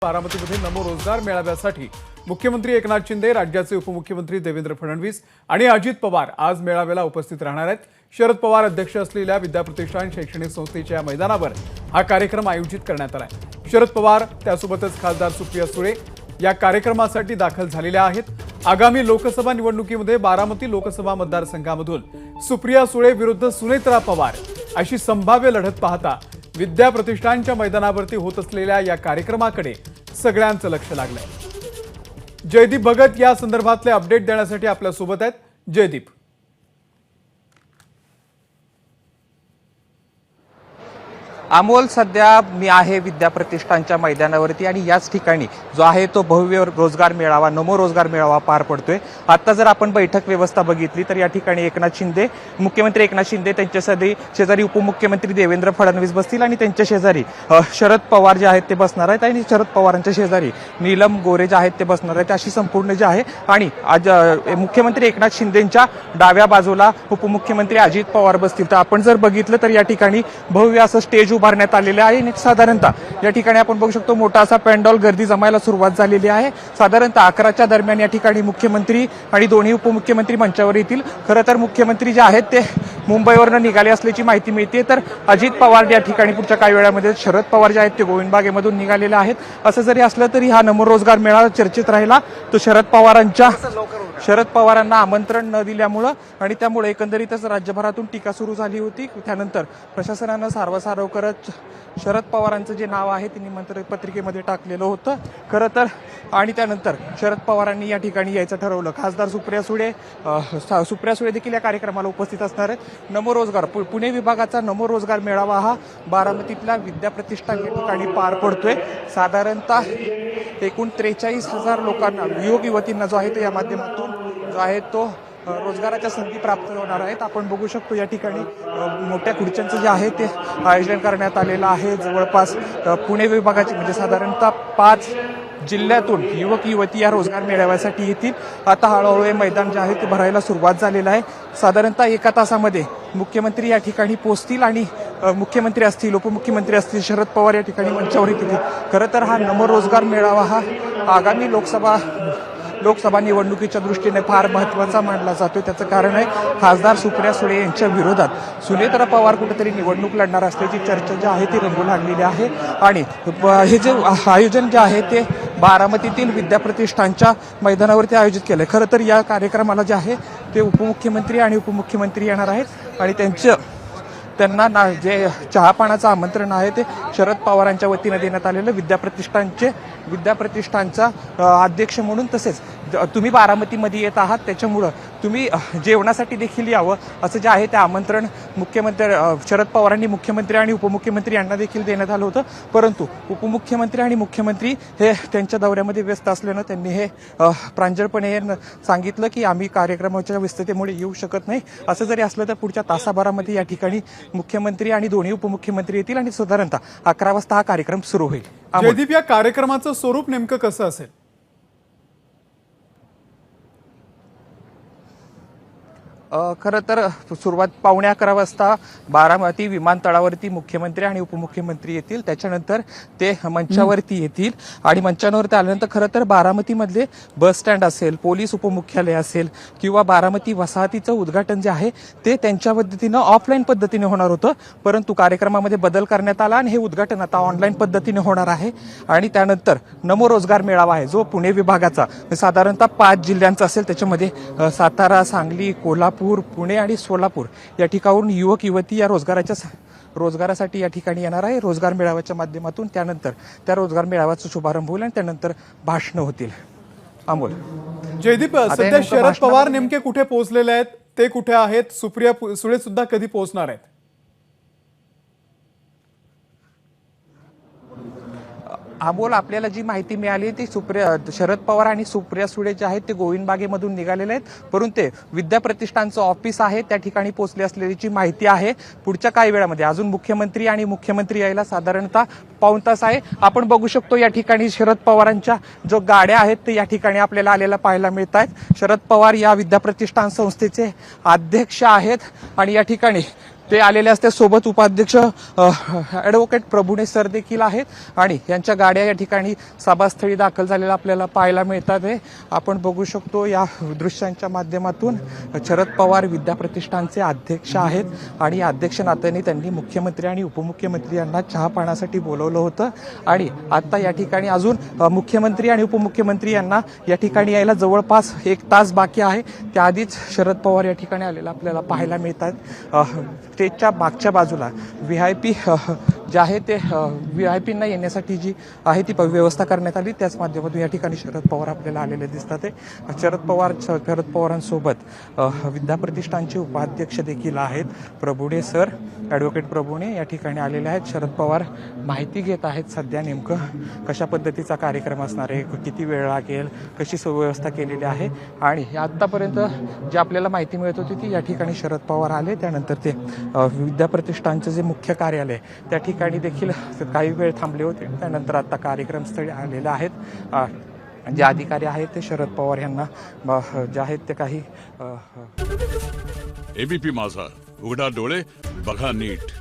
बारामतीमध्ये नमो रोजगार मेळाव्यासाठी मुख्यमंत्री एकनाथ शिंदे, राज्याचे उपमुख्यमंत्री देवेंद्र फडणवीस आणि अजित पवार आज मेळाव्याला उपस्थित राहणार आहेत। शरद पवार अध्यक्ष असलेल्या विद्याप्रतिष्ठान शैक्षणिक संस्थेच्या या मैदानावर हा कार्यक्रम आयोजित करण्यात आला आहे। शरद पवार त्यासोबतच खासदार सुप्रिया सुळे या कार्यक्रमासाठी दाखल झालेल्या आहेत। आगामी लोकसभा निवडणुकीमध्ये बारामती लोकसभा मतदारसंघामधून सुप्रिया सुळे विरुद्ध सुनेत्रा पवार अशी संभाव्य लढत पाहता विद्याप्रतिष्ठानच्या मैदानावरती होत असलेल्या या कार्यक्रमाकडे सगळ्यांचं लक्ष लागलंय। जयदीप भगत या संदर्भातले अपडेट देण्यासाठी आपल्या सोबत आहेत। जयदीप, अमोल, सध्या मी आहे विद्याप्रतिष्ठानच्या मैदानावरती आणि याच ठिकाणी जो आहे तो भव्य रोजगार मेळावा, नमो रोजगार मेळावा पार पडतोय। आता जर आपण बैठक व्यवस्था बघितली तर या ठिकाणी एकनाथ शिंदे, मुख्यमंत्री एकनाथ शिंदे, त्यांच्या शेजारी उपमुख्यमंत्री देवेंद्र फडणवीस बसतील आणि त्यांच्या शेजारी शरद पवार जे आहेत ते बसणार आहेत आणि शरद पवारांच्या शेजारी नीलम गोरे जे आहेत ते बसणार आहेत। अशी संपूर्ण जे आहे आणि आज मुख्यमंत्री एकनाथ शिंदेंच्या डाव्या बाजूला उपमुख्यमंत्री अजित पवार बसतील। तर आपण जर बघितलं तर या ठिकाणी भव्य असं स्टेज उभारण्यात आलेले आहे आणि साधारणतः या ठिकाणी आपण बघू शकतो मोठा असा पॅन्डॉल, गर्दी जमायला सुरुवात झालेली आहे। साधारणतः 11च्या दरम्यान या ठिकाणी मुख्यमंत्री आणि दोन्ही उपमुख्यमंत्री मंचावर येतील। खरं तर मुख्यमंत्री जे आहेत ते मुंबईवरून निघाले असल्याची माहिती मिळते, तर अजित पवार या ठिकाणी पुढच्या काही वेळामध्ये, शरद पवार जे आहेत ते गोविंद बागेमधून निघालेले आहेत। असं जरी असलं तरी हा नमो रोजगार मेळावा चर्चेत राहिला तो शरद पवारांना आमंत्रण न दिल्यामुळं आणि त्यामुळे एकंदरीतच राज्यभरातून टीका सुरू झाली होती। त्यानंतर प्रशासनानं सारवासारव करत शरद पवारांचं जे नाव आहे ते निमंत्रण पत्रिकेमध्ये टाकलेलं होतं खरं तर। आणि त्यानंतर शरद पवारांनी या ठिकाणी यायचं ठरवलं। खासदार सुप्रिया सुळे देखील या कार्यक्रमाला उपस्थित असणार आहेत। नमो रोजगार पुणे विभागाचा नमो रोजगार मेळावा हा बारामतीतल्या विद्याप्रतिष्ठान या ठिकाणी पार पडतोय। साधारणतः एकूण 43,000 लोकांना, युवक युवतींना जो आहे तो या माध्यमातून जो आहे तो रोजगाराच्या संधी प्राप्त होणार आहेत। आपण बघू शकतो या ठिकाणी मोठ्या खुर्च्यांचं जे आहे ते आयोजन करण्यात आलेलं आहे। जवळपास पुणे विभागाचे म्हणजे साधारणतः 5 जिल्ह्यातून युवक युवती या रोजगार मेळाव्यासाठी येतील। आता हळूहळू हे मैदान जे आहे ते भरायला सुरुवात झालेलं आहे। साधारणतः 1 तासामध्ये मुख्यमंत्री या ठिकाणी पोहोचतील आणि मुख्यमंत्री असतील, उपमुख्यमंत्री असतील, शरद पवार या ठिकाणी मंचावर येतील। खरं तर हा नमो रोजगार मेळावा हा आगामी लोकसभा निवडणुकीच्या दृष्टीने फार महत्त्वाचा मानला जातो। त्याचं कारण आहे खासदार सुप्रिया सुळे यांच्या विरोधात सुनेत्रा पवार कुठेतरी निवडणूक लढणार असल्याची चर्चा जी आहे ती रंगू लागलेली आहे। आणि हे जे आयोजन जे आहे ते बारामतीतील विद्याप्रतिष्ठानच्या मैदानावरती आयोजित केलंय। खरं तर या कार्यक्रमाला जे आहे ते उपमुख्यमंत्री आणि उपमुख्यमंत्री येणार आहेत आणि त्यांना जे चहापानाचं आमंत्रण आहे ते शरद पवारांच्या वतीने देण्यात आलेलं। विद्याप्रतिष्ठानचा अध्यक्ष म्हणून, तसेच तुम्ही बारामतीमध्ये येत आहात त्याच्यामुळं तुम्ही जेवणासाठी देखील यावं असं जे आहे ते आमंत्रण शरद पवारांनी मुख्यमंत्री आणि उपमुख्यमंत्री यांना देखील देण्यात आलं होतं। परंतु उपमुख्यमंत्री आणि मुख्यमंत्री हे त्यांच्या दौऱ्यामध्ये व्यस्त असल्यानं त्यांनी हे प्रांजळपणे सांगितलं की आम्ही कार्यक्रमाच्या व्यस्ततेमुळे येऊ शकत नाही। असं जरी असलं तर पुढच्या तासाभरामध्ये या ठिकाणी मुख्यमंत्री आणि दोन्ही उपमुख्यमंत्री येतील आणि साधारणतः 11 वाजता हा कार्यक्रम सुरू होईल। जयदीप, या कार्यक्रमाचं स्वरूप नेमकं कसं असेल? खरं तर सुरुवात 11:15 वाजता बारामती विमानतळावरती मुख्यमंत्री आणि उपमुख्यमंत्री येतील। त्याच्यानंतर ते मंचावरती येतील आणि मंचावरती आल्यानंतर खरं तर बारामतीमधले बस स्टँड असेल, पोलीस उपमुख्यालय असेल किंवा बारामती वसाहतीचं उद्घाटन जे आहे ते त्यांच्या पद्धतीनं ऑफलाईन पद्धतीने होणार होतं, परंतु कार्यक्रमामध्ये बदल करण्यात आला आणि हे उद्घाटन आता ऑनलाईन पद्धतीने होणार आहे। आणि त्यानंतर नमो रोजगार मेळावा आहे जो पुणे विभागाचा साधारणतः 5 जिल्ह्यांचा असेल। त्याच्यामध्ये सातारा, सांगली, कोल्हापूर, पुणे आणि सोलापूर या ठिकाणाहून युवक युवती या रोजगारासाठी या ठिकाणी येणार आहे रोजगार मेळाव्याच्या माध्यमातून। त्यानंतर त्या रोजगार मेळाव्याचा शुभारंभ होईल आणि त्यानंतर भाषणं होतील। अमोल, जयदीप, सध्या शरद पवार नेमके कुठे पोहोचलेले आहेत, ते कुठे आहेत? सुप्रिया सुळे सुद्धा कधी पोहोचणार आहेत? अमोल, आपल्याला जी माहिती मिळाली ती शरद पवार आणि सुप्रिया सुळे जे आहेत ते गोविंद बागेमधून निघालेले आहेत, परंतु ते विद्याप्रतिष्ठानचं ऑफिस आहे त्या ठिकाणी पोहोचले असल्याची माहिती आहे। पुढच्या काही वेळामध्ये अजून मुख्यमंत्री यायला साधारणतः पाऊण तास आहे। आपण बघू शकतो या ठिकाणी शरद पवारांच्या जो गाड्या आहेत ते या ठिकाणी आपल्याला आलेला पाहायला मिळत आहेत। शरद पवार या विद्याप्रतिष्ठान संस्थेचे अध्यक्ष आहेत आणि या ठिकाणी ते आलेले असते. सोबत उपाध्यक्ष ॲडव्होकेट प्रभुणे सर देखील आहेत आणि यांच्या गाड्या या ठिकाणी सभास्थळी दाखल झालेल्या आपल्याला पाहायला मिळतात. आपण बघू शकतो या दृश्यांच्या माध्यमातून शरद पवार विद्या प्रतिष्ठानचे अध्यक्ष आहेत आणि या अध्यक्ष नात्याने त्यांनी मुख्यमंत्री आणि उपमुख्यमंत्री यांना चहा पाण्यासाठी बोलवलं होतं आणि आता या ठिकाणी अजून मुख्यमंत्री आणि उपमुख्यमंत्री यांना या ठिकाणी यायला जवळपास 1 तास बाकी आहे. त्याआधीच शरद पवार या ठिकाणी आलेला आपल्याला पाहायला मिळतात. स्टेजच्या मागच्या बाजूला VIP जे आहे ते VIPंना येण्यासाठी जी आहे ती व्यवस्था करण्यात आली. त्याच माध्यमातून या ठिकाणी शरद पवार आपल्याला आलेले दिसतात. शरद पवारांसोबत विद्या प्रतिष्ठानचे उपाध्यक्ष देखील आहेत. प्रभुणे सर, ॲडव्होकेट प्रभुणे या ठिकाणी आलेले आहेत. शरद पवार माहिती घेत आहेत सध्या नेमकं कशा पद्धतीचा कार्यक्रम असणार आहे, किती वेळ लागेल, कशी सुव्यवस्था केलेली आहे. आणि आत्तापर्यंत जी आपल्याला माहिती मिळत होती ती या ठिकाणी शरद पवार आले. त्यानंतर ते विद्या प्रतिष्ठानचं जे मुख्य कार्यालय त्या ठिकाणी देखील काही वेळ थांबले होते. त्यानंतर आता कार्यक्रमस्थळी आलेले आहेत. जे अधिकारी आहेत ते शरद पवार यांना जे आहेत ते काही एबीपी माझा, उघडा डोळे बघा नीट.